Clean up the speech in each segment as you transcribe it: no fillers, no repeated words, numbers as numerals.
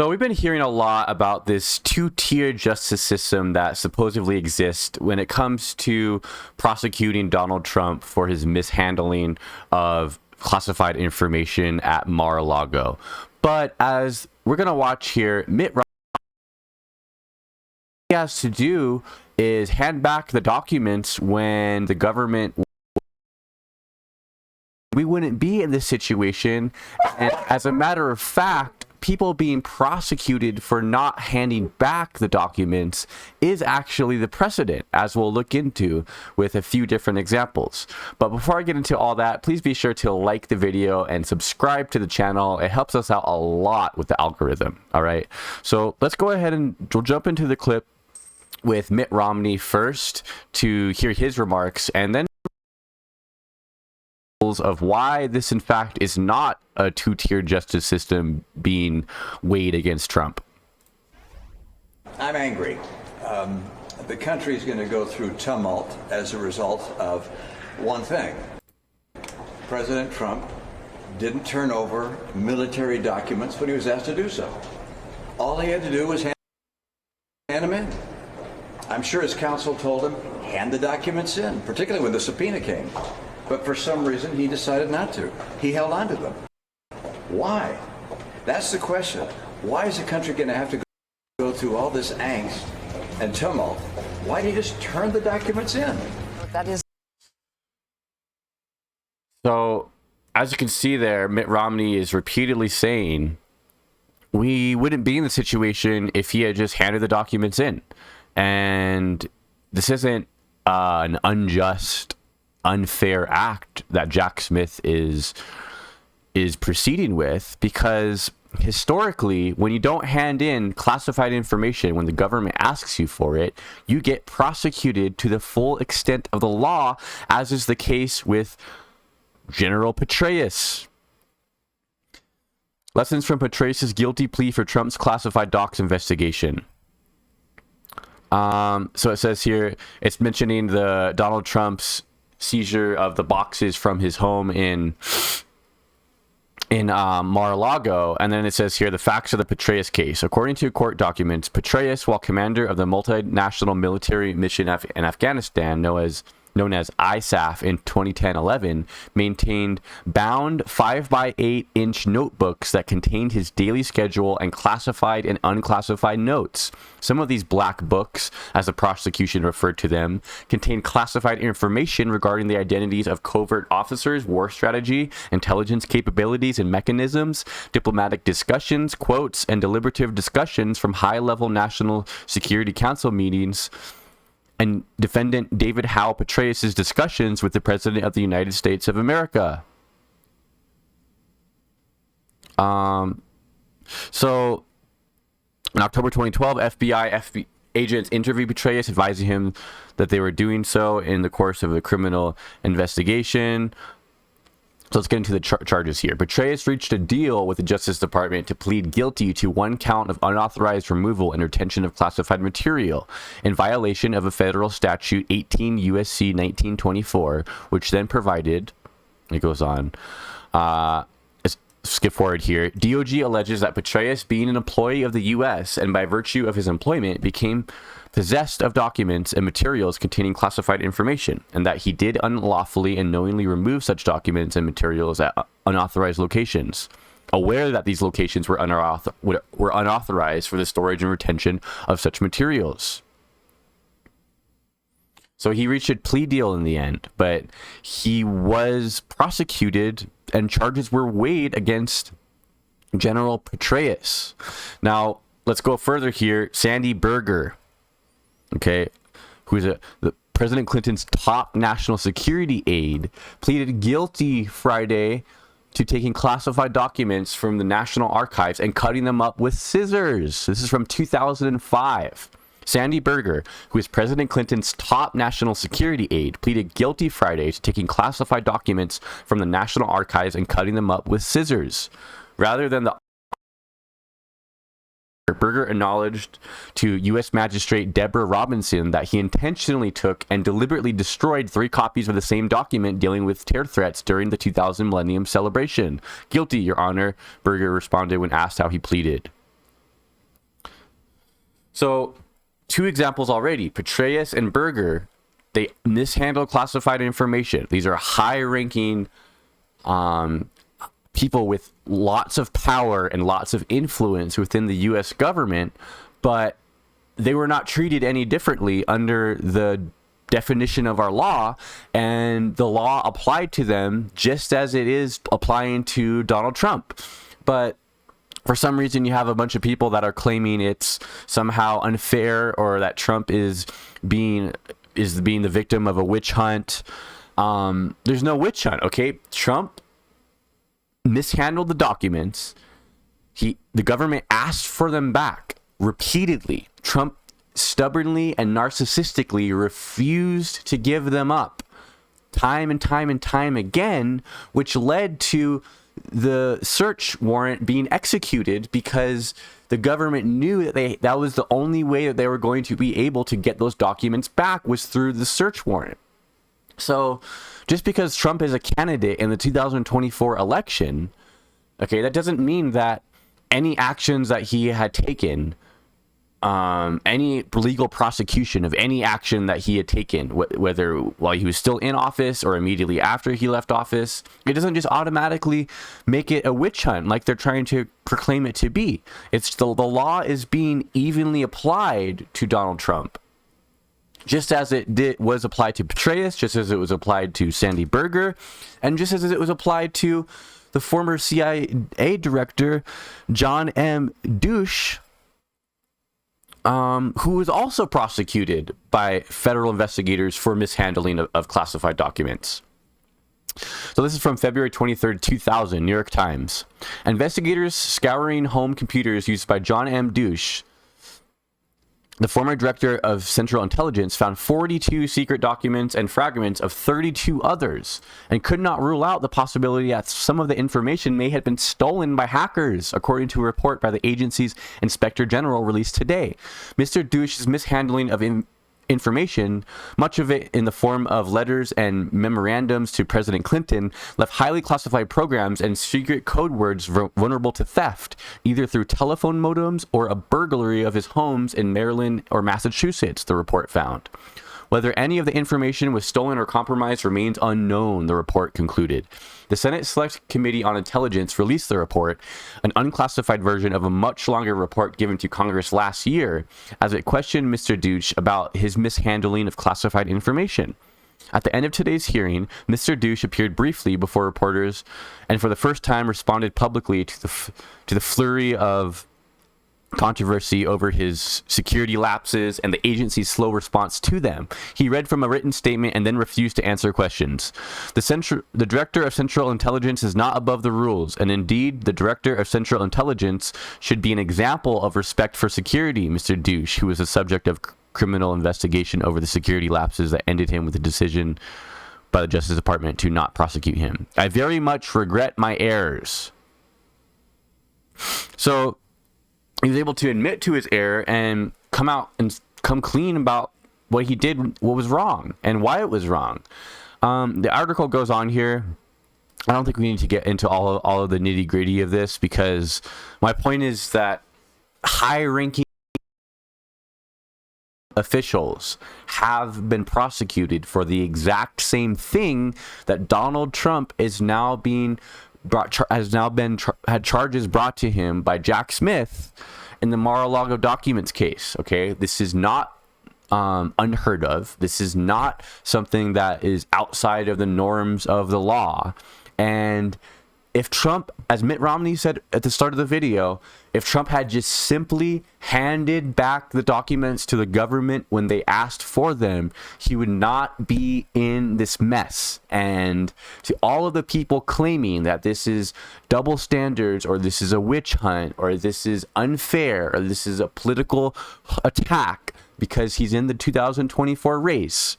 So we've been hearing a lot about this two-tier justice system that supposedly exists when it comes to prosecuting Donald Trump for his mishandling of classified information at Mar-a-Lago. But as we're going to watch here, Mitt Romney, he has to do is hand back the documents when the government, we wouldn't be in this situation. And as a matter of fact, people being prosecuted for not handing back the documents is actually the precedent, as we'll look into with a few different examples. But before I get into all that, please be sure to like the video and subscribe to the channel. It helps us out a lot with the algorithm. All right, so let's go ahead and we'll jump into the clip with Mitt Romney first to hear his remarks, and then of why this in fact is not a two-tier justice system being weighed against Trump. I'm angry. The country is going to go through tumult as a result of one thing. President Trump didn't turn over military documents when he was asked to do so. All he had to do was hand them in. I'm sure his counsel told him, hand the documents in, particularly when the subpoena came. But for some reason, he decided not to. He held on to them. Why? That's the question. Why is the country going to have to go through all this angst and tumult? Why did he just turn the documents in? That is. So, as you can see there, Mitt Romney is repeatedly saying we wouldn't be in the situation if he had just handed the documents in. And this isn't an unjust, unfair act that Jack Smith is proceeding with, because historically, when you don't hand in classified information when the government asks you for it, you get prosecuted to the full extent of the law, as is the case with General Petraeus. Lessons from Petraeus' guilty plea for Trump's classified docs investigation. So it says here, it's mentioning the Donald Trump's seizure of the boxes from his home in Mar-a-Lago, and then it says here the facts of the Petraeus case. According to court documents, Petraeus, while commander of the multinational military mission in Afghanistan, known as ISAF in 2010-11, maintained bound 5x8-inch notebooks that contained his daily schedule and classified and unclassified notes. Some of these black books, as the prosecution referred to them, contained classified information regarding the identities of covert officers, war strategy, intelligence capabilities and mechanisms, diplomatic discussions, quotes, and deliberative discussions from high-level National Security Council meetings, and defendant David Howe Petraeus' discussions with the President of the United States of America. So, in October 2012, FBI agents interviewed Petraeus, advising him that they were doing so in the course of a criminal investigation. So let's get into the charges here. Petraeus reached a deal with the Justice Department to plead guilty to one count of unauthorized removal and retention of classified material in violation of a federal statute 18 U.S.C. 1924, which then provided, it goes on, let's skip forward here. DOJ alleges that Petraeus, being an employee of the U.S. and by virtue of his employment, became possessed of documents and materials containing classified information, and that he did unlawfully and knowingly remove such documents and materials at unauthorized locations, aware that these locations were unauthorized for the storage and retention of such materials. So he reached a plea deal in the end, but he was prosecuted and charges were weighed against General Petraeus. Now, let's go further here. Sandy Berger, okay, who's the President Clinton's top national security aide, pleaded guilty Friday to taking classified documents from the National Archives and cutting them up with scissors. This is from 2005. Sandy Berger, who is President Clinton's top national security aide, pleaded guilty Friday to taking classified documents from the National Archives and cutting them up with scissors. Rather than the Berger acknowledged to U.S. Magistrate Deborah Robinson that he intentionally took and deliberately destroyed 3 copies of the same document dealing with terror threats during the 2000 Millennium Celebration. Guilty, Your Honor, Berger responded when asked how he pleaded. So, two examples already. Petraeus and Berger, they mishandle classified information. These are high-ranking people with lots of power and lots of influence within the U.S. government, but they were not treated any differently under the definition of our law, and the law applied to them just as it is applying to Donald Trump. But for some reason, you have a bunch of people that are claiming it's somehow unfair, or that Trump is being the victim of a witch hunt. There's no witch hunt, okay? Trump mishandled the documents. The government asked for them back repeatedly. Trump stubbornly and narcissistically refused to give them up time and time and time again, which led to the search warrant being executed, because the government knew that that was the only way that they were going to be able to get those documents back, was through the search warrant. So just because Trump is a candidate in the 2024 election, okay, that doesn't mean that any actions that he had taken, any legal prosecution of any action that he had taken, whether while he was still in office or immediately after he left office, it doesn't just automatically make it a witch hunt like they're trying to proclaim it to be. It's the law is being evenly applied to Donald Trump, just as it was applied to Petraeus, just as it was applied to Sandy Berger, and just as it was applied to the former CIA director John M. Douche, who was also prosecuted by federal investigators for mishandling of classified documents. So this is from February 23rd, 2000, New York Times. Investigators scouring home computers used by John M. Douche, the former director of Central Intelligence, found 42 secret documents and fragments of 32 others, and could not rule out the possibility that some of the information may have been stolen by hackers, according to a report by the agency's Inspector General released today. Mr. Douche's mishandling of information, much of it in the form of letters and memorandums to President Clinton, left highly classified programs and secret code words vulnerable to theft, either through telephone modems or a burglary of his homes in Maryland or Massachusetts, the report found. Whether any of the information was stolen or compromised remains unknown, the report concluded. The Senate Select Committee on Intelligence released the report, an unclassified version of a much longer report given to Congress last year, as it questioned Mr. Douche about his mishandling of classified information. At the end of today's hearing, Mr. Douche appeared briefly before reporters and for the first time responded publicly to the flurry of controversy over his security lapses and the agency's slow response to them. He read from a written statement and then refused to answer questions. The Director of Central Intelligence is not above the rules, and indeed, the Director of Central Intelligence should be an example of respect for security, Mr. Douche, who was the subject of criminal investigation over the security lapses that ended him with a decision by the Justice Department to not prosecute him. I very much regret my errors. So he was able to admit to his error and come out and come clean about what he did, what was wrong, and why it was wrong. The article goes on here. I don't think we need to get into all of the nitty gritty of this, because my point is that high-ranking officials have been prosecuted for the exact same thing that Donald Trump is now being had charges brought to him by Jack Smith in the Mar-a-Lago documents case. Okay, this is not unheard of. This is not something that is outside of the norms of the law. And if Trump, as Mitt Romney said at the start of the video, if Trump had just simply handed back the documents to the government when they asked for them, he would not be in this mess. And to all of the people claiming that this is double standards, or this is a witch hunt, or this is unfair, or this is a political attack because he's in the 2024 race,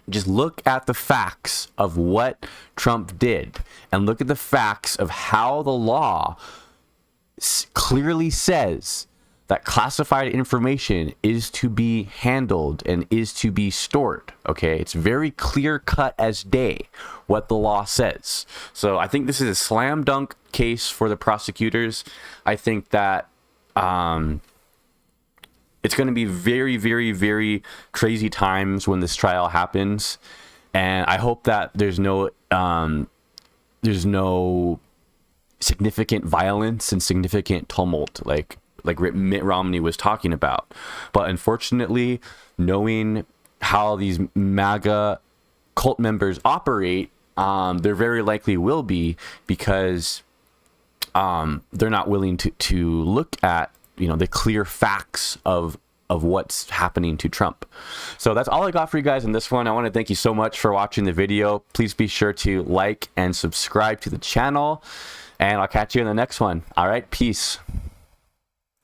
just look at the facts of what Trump did, and look at the facts of how the law clearly says that classified information is to be handled and is to be stored. Okay, it's very clear cut as day what the law says. So I think this is a slam dunk case for the prosecutors. I think that it's going to be very, very, very crazy times when this trial happens, and I hope that there's no significant violence and significant tumult like Mitt Romney was talking about. But unfortunately, knowing how these MAGA cult members operate, there very likely will be, because they're not willing to look at, you know, the clear facts of what's happening to Trump. So that's all I got for you guys in this one. I want to thank you so much for watching the video. Please be sure to like and subscribe to the channel, and I'll catch you in the next one. All right, peace.